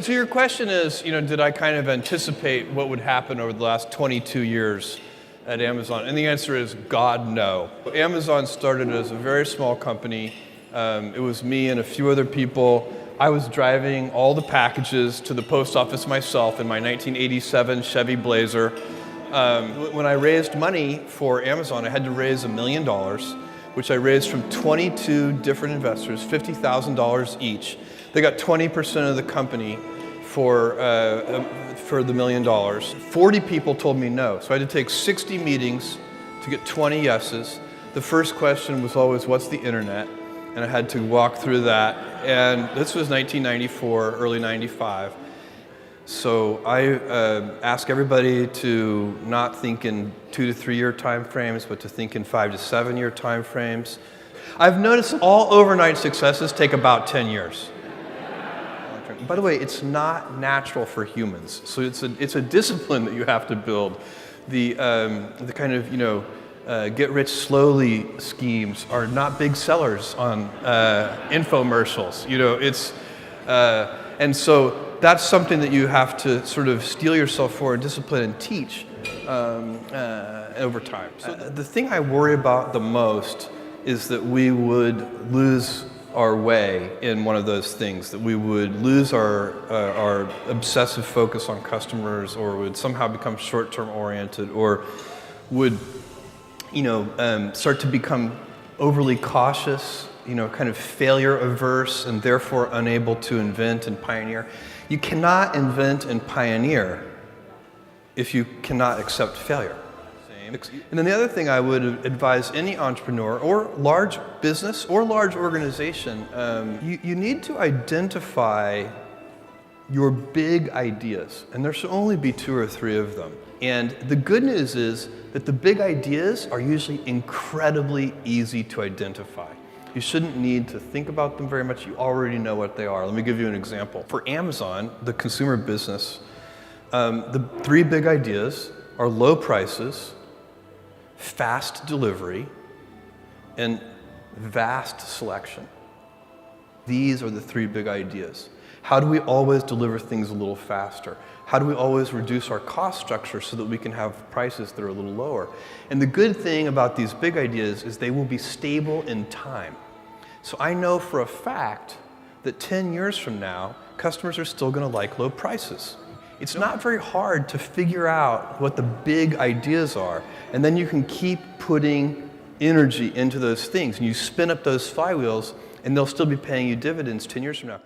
So your question is, did I kind of anticipate what would happen over the last 22 years at Amazon? And the answer is, God, no. Amazon started as a very small company. It was me and a few other people. I was driving all the packages to the post office myself in my 1987 Chevy Blazer. When I raised money for Amazon, I had to raise $1 million, which I raised from 22 different investors, $50,000 each. They got 20% of the company for the $1 million. 40 people told me no, so I had to take 60 meetings to get 20 yeses. The first question was always, what's the internet? And I had to walk through that. And this was 1994, early 95. So I ask everybody to not think in 2 to 3 year time frames, but to think in 5 to 7 year time frames. I've noticed all overnight successes take about 10 years. By the way, it's not natural for humans, so it's a discipline that you have to build. The kind of get rich slowly schemes are not big sellers on infomercials. And so that's something that you have to sort of steel yourself for, and discipline and teach over time. So the thing I worry about the most is that we would lose our way in one of those things, that we would lose our obsessive focus on customers, or would somehow become short-term oriented, or would start to become overly cautious, kind of failure averse, and therefore unable to invent and pioneer. You cannot invent and pioneer if you cannot accept failure. And then the other thing I would advise any entrepreneur or large business or large organization, you need to identify your big ideas, and there should only be 2 or 3 of them. And the good news is that the big ideas are usually incredibly easy to identify. You shouldn't need to think about them very much. You already know what they are. Let me give you an example. For Amazon, the consumer business, the 3 big ideas are low prices, fast delivery, and vast selection. These are the 3 big ideas. How do we always deliver things a little faster? How do we always reduce our cost structure so that we can have prices that are a little lower? And the good thing about these big ideas is they will be stable in time. So I know for a fact that 10 years from now, customers are still going to like low prices. It's not very hard to figure out what the big ideas are, and then you can keep putting energy into those things, and you spin up those flywheels, and they'll still be paying you dividends 10 years from now.